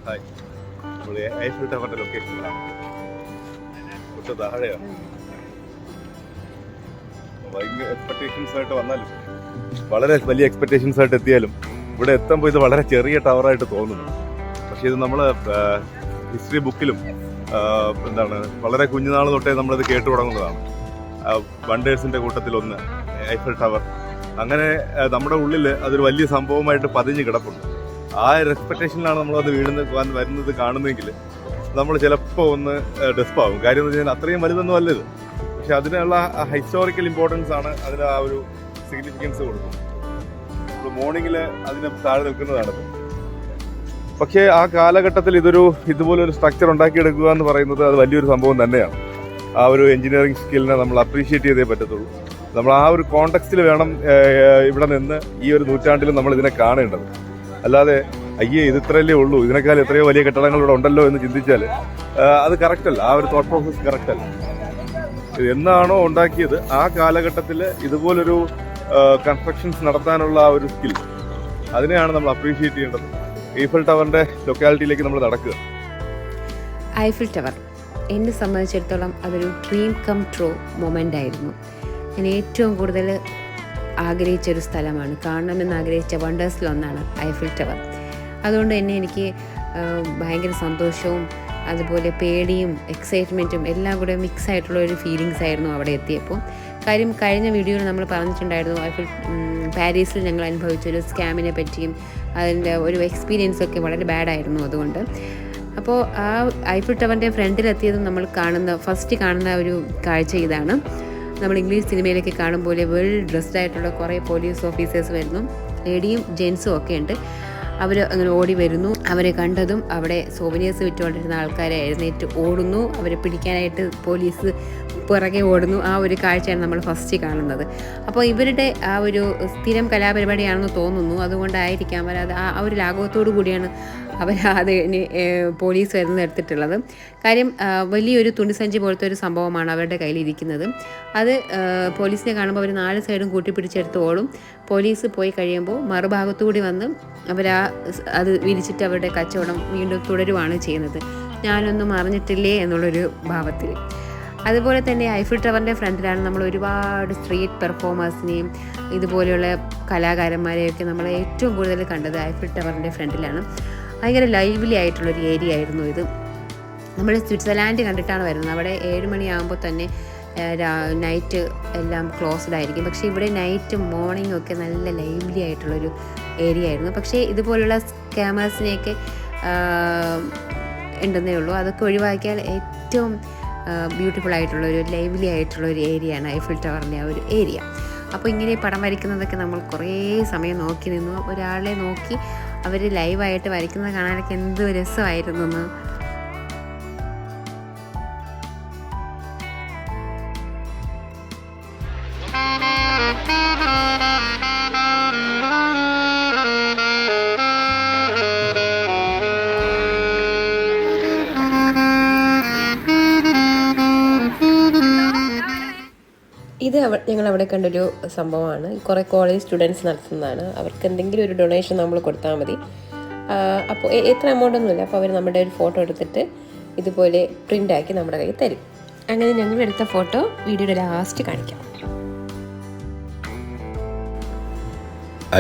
Hi, നമ്മൾ Eiffel ടവറിന്റെ ലൊക്കേഷനിലാണ്. കുറച്ച് താഴെയാണ്. ഭയങ്കര എക്സ്പെക്ടേഷൻസ് ആയിട്ട് വന്നാലും, വളരെ വലിയ എക്സ്പെക്ടേഷൻസ് ആയിട്ട് എത്തിയാലും ഇവിടെ എത്തുമ്പോൾ ഇത് വളരെ ചെറിയ ടവറായിട്ട് തോന്നുന്നു. പക്ഷേ ഇത് നമ്മൾ ഹിസ്റ്ററി ബുക്കിലും വളരെ കുഞ്ഞുനാൾ തൊട്ടേ നമ്മളിത് കേട്ടു തുടങ്ങുന്നതാണ്. വണ്ടേഴ്സിൻ്റെ കൂട്ടത്തിലൊന്ന് ഐഫിൽ ടവർ. അങ്ങനെ നമ്മുടെ ഉള്ളിൽ അതൊരു വലിയ സംഭവമായിട്ട് പതിഞ്ഞ് കിടപ്പുണ്ട്. ആ ഒരു എക്സ്പെക്ടേഷനിലാണ് നമ്മളത് വരുന്നത് കാണുന്നതെങ്കിൽ നമ്മൾ ചിലപ്പോൾ ഒന്ന് ഡെസ്പാവും. കാര്യം എന്ന് വെച്ചാൽ അത്രയും വലുതൊന്നും അല്ല ഇത്. പക്ഷെ അതിനുള്ള ഹിസ്റ്റോറിക്കൽ ഇമ്പോർട്ടൻസ് ആണ് അതിന് ആ ഒരു സിഗ്നിഫിക്കൻസ് കൊടുക്കുന്നത്. നമ്മൾ മോർണിംഗിൽ അതിന് താഴെ നിൽക്കുന്നതാണത്. പക്ഷേ ആ കാലഘട്ടത്തിൽ ഇതുപോലൊരു സ്ട്രക്ചർ ഉണ്ടാക്കിയെടുക്കുക എന്ന് പറയുന്നത് അത് വലിയൊരു സംഭവം തന്നെയാണ്. ആ ഒരു എഞ്ചിനീയറിംഗ് സ്കില്ലിനെ നമ്മൾ അപ്രീഷിയേറ്റ് ചെയ്തേ പറ്റത്തുള്ളൂ. നമ്മൾ ആ ഒരു കോണ്ടെക്സ്റ്റിൽ വേണം ഇവിടെ നിന്ന് ഈ ഒരു നൂറ്റാണ്ടിൽ നമ്മൾ ഇതിനെ കാണേണ്ടത്. അല്ലാതെ ഇത് ഇത്രയല്ലേ ഉള്ളൂ, ഇതിനേക്കാൾ എത്രയോ വലിയ കെട്ടിടങ്ങൾ ഇവിടെ ഉണ്ടല്ലോ എന്ന് ചിന്തിച്ചാൽ അത് കറക്റ്റല്ല. ആ ഒരു തോട്ട് പ്രോസസ് കറക്റ്റല്ല. എന്നാണോ ഉണ്ടാക്കിയത് ആ കാലഘട്ടത്തിൽ ഇതുപോലൊരു കൺസ്ട്രക്ഷൻസ് നടത്താനുള്ള ആ ഒരു സ്കിൽ, അതിനെയാണ് നമ്മൾ അപ്രീഷിയേറ്റ് ചെയ്യേണ്ടത്. ഐഫിൽ ടവറിന്റെ ലൊക്കാലിറ്റിയിലേക്ക് നമ്മൾ നടക്കുക. ഐഫിൽ ടവർ എന്നെ സംബന്ധിച്ചിടത്തോളം അതൊരു ഡ്രീം കം ട്രൂ മൊമെൻ്റ് ആയിരുന്നു. ഞാൻ ഏറ്റവും കൂടുതൽ ആഗ്രഹിച്ചൊരു സ്ഥലമാണ്, കാണണമെന്ന് ആഗ്രഹിച്ച വണ്ടേഴ്സിലൊന്നാണ് ഐഫിൽ ടവർ. അതുകൊണ്ട് തന്നെ എനിക്ക് ഭയങ്കര സന്തോഷവും അതുപോലെ പേടിയും എക്സൈറ്റ്മെൻറ്റും എല്ലാം കൂടെ മിക്സ് ആയിട്ടുള്ള ഒരു ഫീലിങ്സ് ആയിരുന്നു അവിടെ എത്തിയപ്പോൾ. കാര്യം കഴിഞ്ഞ വീഡിയോയിൽ നമ്മൾ പറഞ്ഞിട്ടുണ്ടായിരുന്നു ഐഫിൽ പാരീസിൽ ഞങ്ങൾ അനുഭവിച്ചൊരു സ്കാമിനെ പറ്റിയും അതിൻ്റെ ഒരു എക്സ്പീരിയൻസൊക്കെ വളരെ ബാഡായിരുന്നു. അതുകൊണ്ട് അപ്പോൾ ആ ഐഫിൽ ടവറിൻ്റെ ഫ്രണ്ടിലെത്തിയതും നമ്മൾ ഫസ്റ്റ് കാണുന്ന ഒരു കാഴ്ച ഇതാണ്. നമ്മൾ ഇംഗ്ലീഷ് സിനിമയിലൊക്കെ കാണുമ്പോൾ വെൽ ഡ്രസ്ഡ് ആയിട്ടുള്ള കുറേ പോലീസ് ഓഫീസേഴ്സ് വരുന്നു, ലേഡിയും ജെൻസും ഒക്കെ ഉണ്ട്. അവർ അങ്ങനെ ഓടി വരുന്നു. അവരെ കണ്ടതും അവിടെ സോവനിയേഴ്സ് വിറ്റുകൊണ്ടിരുന്ന ആൾക്കാരെ എഴുന്നേറ്റ് ഓടുന്നു. അവരെ പിടിക്കാനായിട്ട് പോലീസ് പുറകെ ഓടുന്നു. ആ ഒരു കാഴ്ചയാണ് നമ്മൾ ഫസ്റ്റ് കാണുന്നത്. അപ്പോൾ ഇവരുടെ ആ ഒരു സ്ഥിരം കലാപരിപാടിയാണെന്ന് തോന്നുന്നു. അതുകൊണ്ടായിരിക്കാം ആ ഒരു ലാഘവത്തോടു കൂടിയാണ് അതിന് പോലീസ് വരുന്നത് എടുത്തിട്ടുള്ളത്. കാര്യം വലിയൊരു തുണിസഞ്ചി പോലത്തെ ഒരു സംഭവമാണ് അവരുടെ കയ്യിലിരിക്കുന്നത്. അത് പോലീസിനെ കാണുമ്പോൾ അവർ 4 സൈഡും കൂട്ടിപ്പിടിച്ചെടുത്ത് ഓടും. പോലീസ് പോയി കഴിയുമ്പോൾ മറുഭാഗത്തുകൂടി വന്ന് അത് വിരിച്ചിട്ട് അവരുടെ കച്ചവടം വീണ്ടും തുടരുവാണ് ചെയ്യുന്നത്. ഞാനൊന്നും അറിഞ്ഞിട്ടില്ലേ എന്നുള്ളൊരു ഭാവത്തിൽ. അതുപോലെ തന്നെ ഐഫിൽ ടവറിൻ്റെ ഫ്രണ്ടിലാണ് നമ്മൾ ഒരുപാട് സ്ട്രീറ്റ് പെർഫോമേഴ്സിനെയും ഇതുപോലെയുള്ള കലാകാരന്മാരെയൊക്കെ നമ്മൾ ഏറ്റവും കൂടുതൽ കണ്ടത് ഐഫിൽ ടവറിൻ്റെ ഫ്രണ്ടിലാണ്. ഭയങ്കര ലൈവ്ലി ആയിട്ടുള്ളൊരു ഏരിയ ആയിരുന്നു ഇത്. നമ്മൾ സ്വിറ്റ്സർലാൻഡ് കണ്ടിട്ടാണ് വരുന്നത്. അവിടെ 7 മണിയാകുമ്പോൾ തന്നെ നൈറ്റ് എല്ലാം ക്ലോസ്ഡ് ആയിരിക്കും. പക്ഷേ ഇവിടെ നൈറ്റും മോർണിംഗും ഒക്കെ നല്ല ലൈവ്ലി ആയിട്ടുള്ളൊരു ഏരിയ ആയിരുന്നു. പക്ഷേ ഇതുപോലുള്ള സ്കാമേഴ്സിനെയൊക്കെ ഉണ്ടെന്നേ ഉള്ളൂ. അതൊക്കെ ഒഴിവാക്കിയാൽ ഏറ്റവും ബ്യൂട്ടിഫുൾ ആയിട്ടുള്ളൊരു ലൈവ്ലി ആയിട്ടുള്ളൊരു ഏരിയയാണ് ഐഫിൽ ടവറിൻ്റെ ആ ഒരു ഏരിയ. അപ്പോൾ ഇങ്ങനെ പടം വരയ്ക്കുന്നതൊക്കെ നമ്മൾ കുറേ സമയം നോക്കി നിന്നു. ഒരാളെ നോക്കി അവർ ലൈവായിട്ട് വരയ്ക്കുന്നത് കാണാനൊക്കെ എന്ത് രസമായിരുന്നു എന്ന്. ഇത് ഞങ്ങൾ അവിടെ കണ്ടൊരു സംഭവമാണ്. കുറേ കോളേജ് സ്റ്റുഡൻസ് നടത്തുന്നതാണ്. അവർക്ക് എന്തെങ്കിലും ഒരു ഡൊണേഷൻ നമ്മൾ കൊടുത്താൽ മതി. അപ്പോൾ എത്ര എമൗണ്ട് ഒന്നുമില്ല. അപ്പോൾ അവർ നമ്മുടെ ഒരു ഫോട്ടോ എടുത്തിട്ട് ഇതുപോലെ പ്രിൻ്റാക്കി നമ്മുടെ കയ്യിൽ തരും. അങ്ങനെ ഞങ്ങൾ എടുത്ത ഫോട്ടോ വീഡിയോയുടെ ലാസ്റ്റ് കാണിക്കാം.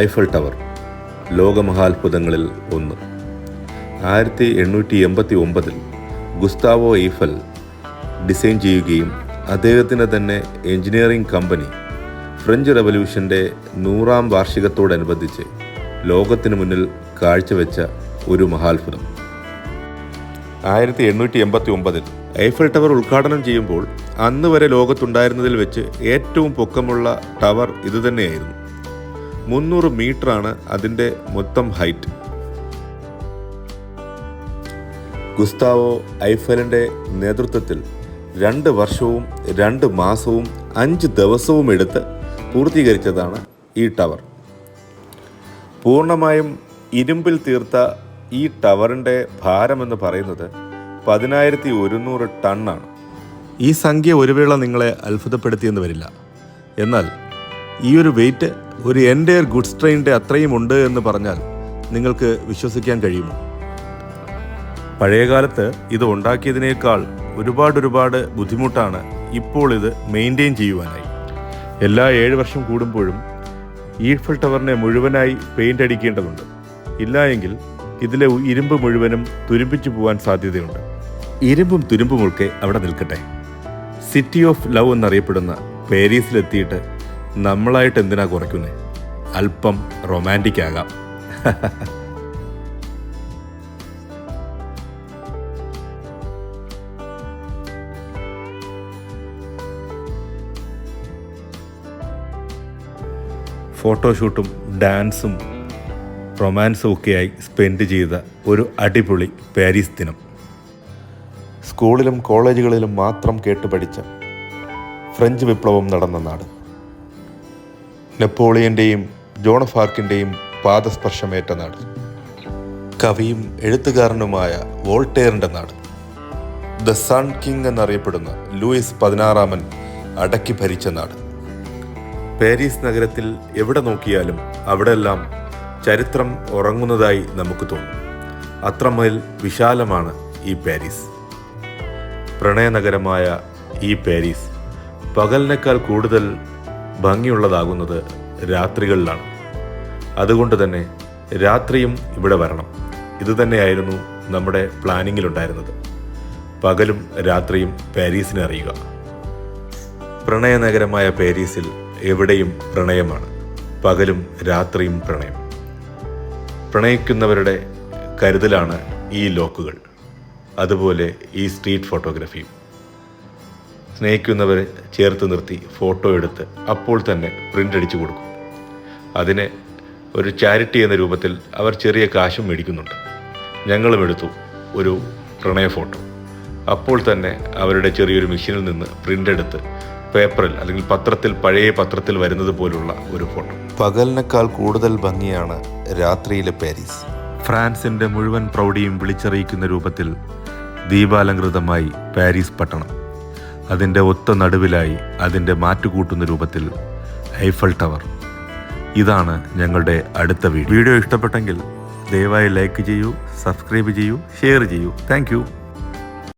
ഐഫിൽ ടവർ ലോകമഹാത്ഭുതങ്ങളിൽ ഒന്ന്. 1889 ഗുസ്താവോ ഐഫൽ ഡിസൈൻ ചെയ്യുകയും അദ്ദേഹത്തിൻ്റെ തന്നെ എഞ്ചിനീയറിംഗ് കമ്പനി ഫ്രഞ്ച് റവല്യൂഷൻ്റെ 100ാം വാർഷികത്തോടനുബന്ധിച്ച് ലോകത്തിന് മുന്നിൽ കാഴ്ചവെച്ച ഒരു മഹാത്ഭുതം. 1889 ഐഫൽ ടവർ ഉദ്ഘാടനം ചെയ്യുമ്പോൾ അന്ന് വരെ ലോകത്തുണ്ടായിരുന്നതിൽ വെച്ച് ഏറ്റവും പൊക്കമുള്ള ടവർ ഇതുതന്നെയായിരുന്നു. 300 മീറ്ററാണ് അതിൻ്റെ മൊത്തം ഹൈറ്റ്. ഗുസ്താവോ ഐഫലിൻ്റെ നേതൃത്വത്തിൽ 2 വർഷവും 2 മാസവും 5 ദിവസവും എടുത്ത് പൂർത്തീകരിച്ചതാണ് ഈ ടവർ. പൂർണ്ണമായും ഇരുമ്പിൽ തീർത്ത ഈ ടവറിൻ്റെ ഭാരമെന്ന് പറയുന്നത് 10,100 ടണ്ണാണ്. ഈ സംഖ്യ ഒരു വേള നിങ്ങളെ അത്ഭുതപ്പെടുത്തിയെന്ന് വരില്ല. എന്നാൽ ഈ ഒരു വെയിറ്റ് ഒരു എൻ്റയർ ഗുഡ്സ് ട്രെയിനിൻ്റെ അത്രയും ഉണ്ട് എന്ന് പറഞ്ഞാൽ നിങ്ങൾക്ക് വിശ്വസിക്കാൻ കഴിയുമോ? പഴയകാലത്ത് ഇത് ഉണ്ടാക്കിയതിനേക്കാൾ ഒരുപാട് ബുദ്ധിമുട്ടാണ് ഇപ്പോൾ ഇത് മെയിൻറ്റെയിൻ ചെയ്യുവാനായി. എല്ലാ 7 വർഷം കൂടുമ്പോഴും ഈഫൽ ടവറിനെ മുഴുവനായി പെയിൻ്റ് അടിക്കേണ്ടതുണ്ട്. ഇല്ല എങ്കിൽ ഇതിലെ ഇരുമ്പ് മുഴുവനും തുരുമ്പിച്ചു പോകാൻ സാധ്യതയുണ്ട്. ഇരുമ്പും തുരുമ്പുമൊക്കെ അവിടെ നിൽക്കട്ടെ. സിറ്റി ഓഫ് ലവ് എന്നറിയപ്പെടുന്ന പാരീസിലെത്തിയിട്ട് നമ്മളായിട്ട് എന്തിനാ കുറയ്ക്കുന്നേ? അല്പം റൊമാൻറ്റിക് ആകാം. ഫോട്ടോഷൂട്ടും ഡാൻസും റൊമാൻസും ഒക്കെയായി സ്പെൻഡ് ചെയ്ത ഒരു അടിപൊളി പാരീസ് ദിനം. സ്കൂളിലും കോളേജുകളിലും മാത്രം കേട്ടുപഠിച്ച ഫ്രഞ്ച് വിപ്ലവം നടന്ന നാട്, നെപ്പോളിയൻ്റെയും ജോൺ ഓഫ് ആർക്കിൻ്റെയും പാദസ്പർശമേറ്റ നാട്, കവിയും എഴുത്തുകാരനുമായ വോൾട്ടേറിൻ്റെ നാട്, ദ സൺ കിങ് എന്നറിയപ്പെടുന്ന ലൂയിസ് 16 അടക്കി ഭരിച്ച നാട്. പാരീസ് നഗരത്തിൽ എവിടെ നോക്കിയാലും അവിടെല്ലാം ചരിത്രം ഉറങ്ങുന്നതായി നമുക്ക് തോന്നും. അത്രമേൽ വിശാലമാണ് ഈ പാരീസ്. പ്രണയനഗരമായ ഈ പാരീസ് പകലിനേക്കാൾ കൂടുതൽ ഭംഗിയുള്ളതാകുന്നത് രാത്രികളിലാണ്. അതുകൊണ്ട് തന്നെ രാത്രിയും ഇവിടെ വരണം. ഇതുതന്നെയായിരുന്നു നമ്മുടെ പ്ലാനിങ്ങിലുണ്ടായിരുന്നത്. പകലും രാത്രിയും പാരീസിനെ അറിയുക. പ്രണയനഗരമായ പാരീസിൽ എവിടെയും പ്രണയമാണ്. പകലും രാത്രിയും പ്രണയം. പ്രണയിക്കുന്നവരുടെ കരുതലാണ് ഈ ലോക്കുകൾ. അതുപോലെ ഈ സ്ട്രീറ്റ് ഫോട്ടോഗ്രാഫിയും. സ്നേഹിക്കുന്നവരെ ചേർത്ത് നിർത്തി ഫോട്ടോ എടുത്ത് അപ്പോൾ തന്നെ പ്രിൻ്റ് അടിച്ചു കൊടുക്കും. അതിനെ ഒരു ചാരിറ്റി എന്ന രൂപത്തിൽ അവർ ചെറിയ കാശും മേടിക്കുന്നുണ്ട്. ഞങ്ങളും എടുത്തു ഒരു പ്രണയ ഫോട്ടോ. അപ്പോൾ തന്നെ അവരുടെ ചെറിയൊരു മെഷീനിൽ നിന്ന് പ്രിൻ്റ് എടുത്ത് പേപ്പറിൽ അല്ലെങ്കിൽ പത്രത്തിൽ, പഴയ പത്രത്തിൽ വരുന്നത് പോലുള്ള ഒരു ഫോട്ടോ. പകലിനേക്കാൾ കൂടുതൽ ഭംഗിയാണ് രാത്രിയിലെ പാരീസ്. ഫ്രാൻസിൻ്റെ മുഴുവൻ പ്രൗഢിയും വിളിച്ചറിയിക്കുന്ന രൂപത്തിൽ ദീപാലങ്കൃതമായി പാരീസ് പട്ടണം. അതിൻ്റെ ഒത്ത നടുവിലായി അതിൻ്റെ മാറ്റുകൂട്ടുന്ന രൂപത്തിൽ ഐഫൽ ടവർ. ഇതാണ് ഞങ്ങളുടെ അടുത്ത വീഡിയോ. ഇഷ്ടപ്പെട്ടെങ്കിൽ ദയവായി ലൈക്ക് ചെയ്യൂ, സബ്സ്ക്രൈബ് ചെയ്യൂ, ഷെയർ ചെയ്യൂ. താങ്ക്